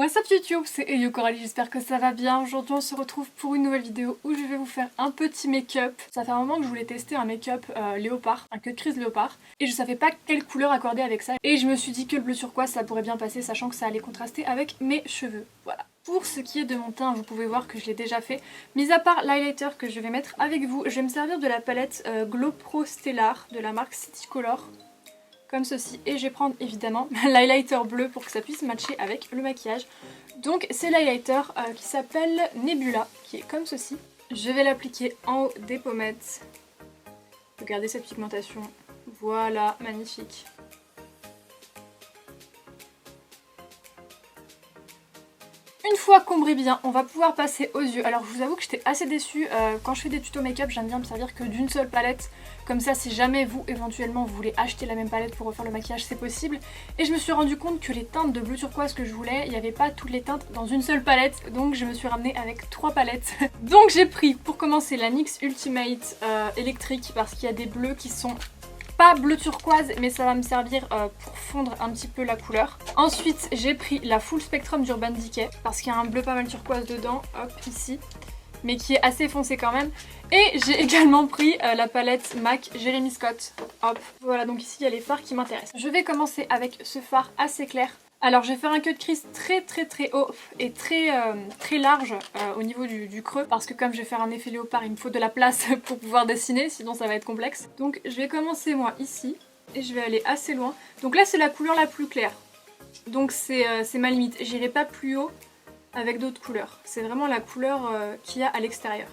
What's up YouTube, c'est Eyo Coralie, j'espère que ça va bien. Aujourd'hui on se retrouve pour une nouvelle vidéo où je vais vous faire un petit make-up. Ça fait un moment que je voulais tester un make-up léopard, un cut crease léopard, et je savais pas quelle couleur accorder avec ça. Et je me suis dit que le bleu turquoise ça pourrait bien passer, sachant que ça allait contraster avec mes cheveux. Voilà. Pour ce qui est de mon teint, vous pouvez voir que je l'ai déjà fait. Mis à part l'highlighter que je vais mettre avec vous, je vais me servir de la palette Glow Pro Stellar de la marque City Color. Comme ceci, et je vais prendre évidemment l'highlighter bleu pour que ça puisse matcher avec le maquillage. Donc c'est l'highlighter qui s'appelle Nebula, qui est comme ceci. Je vais l'appliquer en haut des pommettes. Regardez cette pigmentation, voilà, magnifique. Une fois combré bien, on va pouvoir passer aux yeux. Alors je vous avoue que j'étais assez déçue, quand je fais des tutos make-up, j'aime bien me servir que d'une seule palette. Comme ça, si jamais vous, éventuellement, vous voulez acheter la même palette pour refaire le maquillage, c'est possible. Et je me suis rendu compte que les teintes de bleu turquoise que je voulais, il n'y avait pas toutes les teintes dans une seule palette. Donc je me suis ramenée avec 3 palettes. Donc j'ai pris, pour commencer, la NYX Ultimate électrique, parce qu'il y a des bleus qui sont pas bleu turquoise, mais ça va me servir pour fondre un petit peu la couleur. Ensuite, j'ai pris la Full Spectrum d'Urban Decay, parce qu'il y a un bleu pas mal turquoise dedans, hop, ici, mais qui est assez foncé quand même. Et j'ai également pris la palette MAC Jeremy Scott, hop. Voilà, donc ici il y a les fards qui m'intéressent. Je vais commencer avec ce fard assez clair. Alors je vais faire un cut crease très haut et très large au niveau du creux, parce que comme je vais faire un effet léopard, il me faut de la place pour pouvoir dessiner, sinon ça va être complexe. Donc je vais commencer moi ici et je vais aller assez loin. Donc là c'est la couleur la plus claire, donc c'est ma limite. J'irai pas plus haut avec d'autres couleurs, c'est vraiment la couleur qu'il y a à l'extérieur.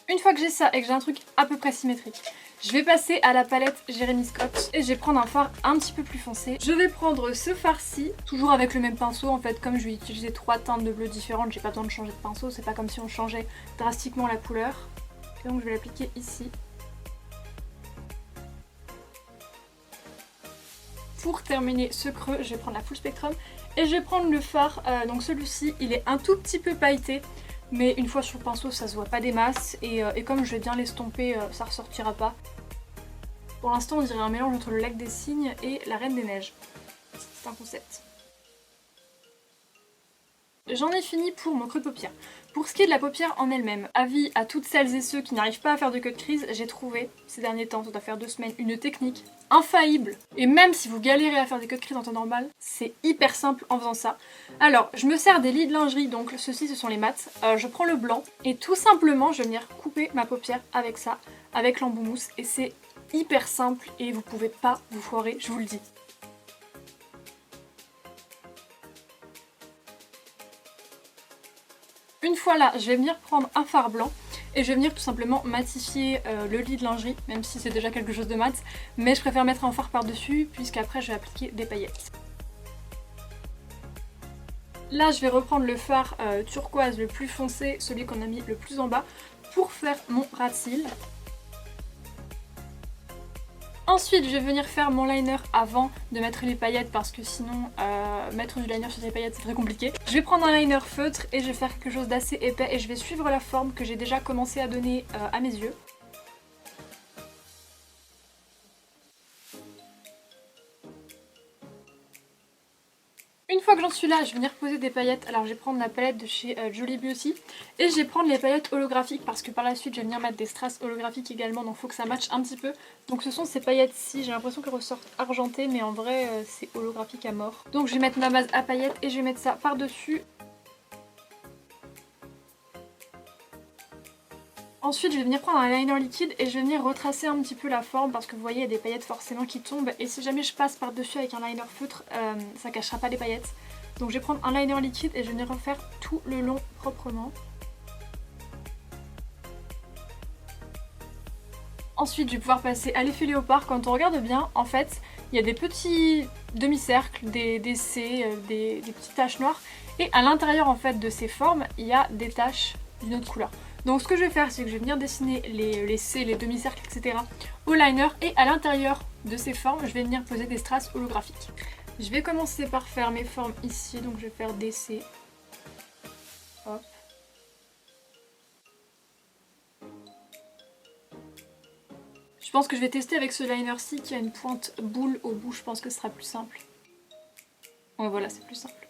Une fois que j'ai ça et que j'ai un truc à peu près symétrique, je vais passer à la palette Jeremy Scott et je vais prendre un fard un petit peu plus foncé. Je vais prendre ce fard-ci, toujours avec le même pinceau en fait, comme je vais utiliser 3 teintes de bleu différentes, j'ai pas besoin de changer de pinceau, c'est pas comme si on changeait drastiquement la couleur. Et donc je vais l'appliquer ici. Pour terminer ce creux, je vais prendre la Full Spectrum et je vais prendre le fard, donc celui-ci il est un tout petit peu pailleté. Mais une fois sur le pinceau ça se voit pas des masses et comme je vais bien l'estomper ça ressortira pas. Pour l'instant on dirait un mélange entre le lac des cygnes et la Reine des Neiges. C'est un concept. J'en ai fini pour mon creux de paupière. Pour ce qui est de la paupière en elle-même, avis à toutes celles et ceux qui n'arrivent pas à faire de cut crease, j'ai trouvé ces derniers temps, ça doit faire 2 semaines, une technique infaillible. Et même si vous galérez à faire des cut crease en temps normal, c'est hyper simple en faisant ça. Alors, je me sers des lits de lingerie, donc ceux-ci ce sont les mats. Je prends le blanc et tout simplement je vais venir couper ma paupière avec ça, avec l'embout mousse. Et c'est hyper simple et vous pouvez pas vous foirer, je vous le dis. Une fois là, je vais venir prendre un fard blanc et je vais venir tout simplement matifier le lit de lingerie, même si c'est déjà quelque chose de mat, mais je préfère mettre un fard par-dessus puisqu'après je vais appliquer des paillettes. Là je vais reprendre le fard turquoise le plus foncé, celui qu'on a mis le plus en bas, pour faire mon ras de cils. Ensuite je vais venir faire mon liner avant de mettre les paillettes parce que sinon mettre du liner sur des paillettes c'est très compliqué. Je vais prendre un liner feutre et je vais faire quelque chose d'assez épais et je vais suivre la forme que j'ai déjà commencé à donner à mes yeux. Une fois que j'en suis là, je vais venir poser des paillettes. Alors je vais prendre la palette de chez Jolie Beauty et je vais prendre les paillettes holographiques parce que par la suite je vais venir mettre des strass holographiques également, donc il faut que ça matche un petit peu. Donc ce sont ces paillettes-ci, j'ai l'impression qu'elles ressortent argentées mais en vrai c'est holographique à mort. Donc je vais mettre ma base à paillettes et je vais mettre ça par-dessus. Ensuite je vais venir prendre un liner liquide et je vais venir retracer un petit peu la forme parce que vous voyez il y a des paillettes forcément qui tombent et si jamais je passe par dessus avec un liner feutre ça cachera pas les paillettes. Donc je vais prendre un liner liquide et je vais venir refaire tout le long proprement. Ensuite je vais pouvoir passer à l'effet léopard. Quand on regarde bien en fait il y a des petits demi-cercles, des C, des petites taches noires et à l'intérieur en fait de ces formes il y a des taches d'une autre couleur. Donc ce que je vais faire c'est que je vais venir dessiner les C, les demi-cercles etc. au liner et à l'intérieur de ces formes je vais venir poser des strass holographiques. Je vais commencer par faire mes formes ici, donc je vais faire des C. Hop. Je pense que je vais tester avec ce liner-ci qui a une pointe boule au bout, je pense que ce sera plus simple. Ouais, voilà, c'est plus simple.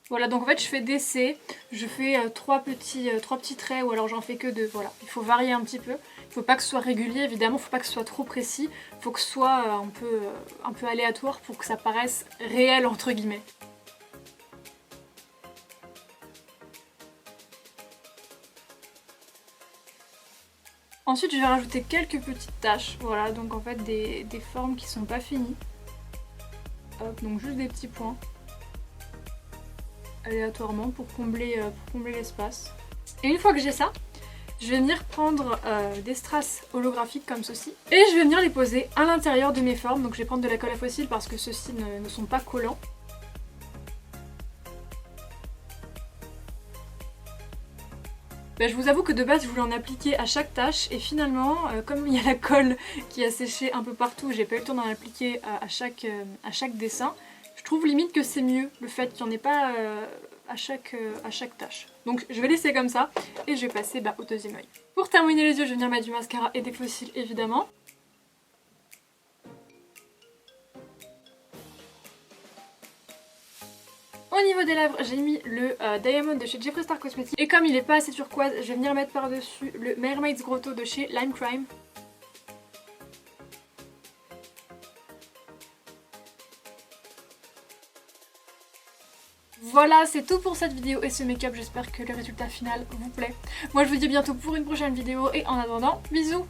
Voilà, donc en fait je fais d'essai, je fais 3 petits traits ou alors j'en fais que 2, voilà. Il faut varier un petit peu, il faut pas que ce soit régulier évidemment, il faut pas que ce soit trop précis, il faut que ce soit un peu aléatoire pour que ça paraisse réel entre guillemets. Ensuite je vais rajouter quelques petites taches, voilà, donc en fait des formes qui sont pas finies. Hop, donc juste des petits points. Aléatoirement pour combler l'espace. Et une fois que j'ai ça, je vais venir prendre des strass holographiques comme ceci et je vais venir les poser à l'intérieur de mes formes. Donc je vais prendre de la colle à fossile parce que ceux-ci ne sont pas collants. Je vous avoue que de base je voulais en appliquer à chaque tâche et finalement comme il y a la colle qui a séché un peu partout, j'ai pas eu le temps d'en appliquer à chaque dessin. Je trouve limite que c'est mieux le fait qu'il n'y en ait pas à chaque tâche. Donc je vais laisser comme ça et je vais passer au deuxième œil. Pour terminer les yeux, je vais venir mettre du mascara et des fossiles évidemment. Au niveau des lèvres, j'ai mis le Diamond de chez Jeffree Star Cosmetics. Et comme il n'est pas assez turquoise, je vais venir mettre par-dessus le Mermaid's Grotto de chez Lime Crime. Voilà, c'est tout pour cette vidéo et ce make-up. J'espère que le résultat final vous plaît. Moi, je vous dis à bientôt pour une prochaine vidéo et en attendant, bisous!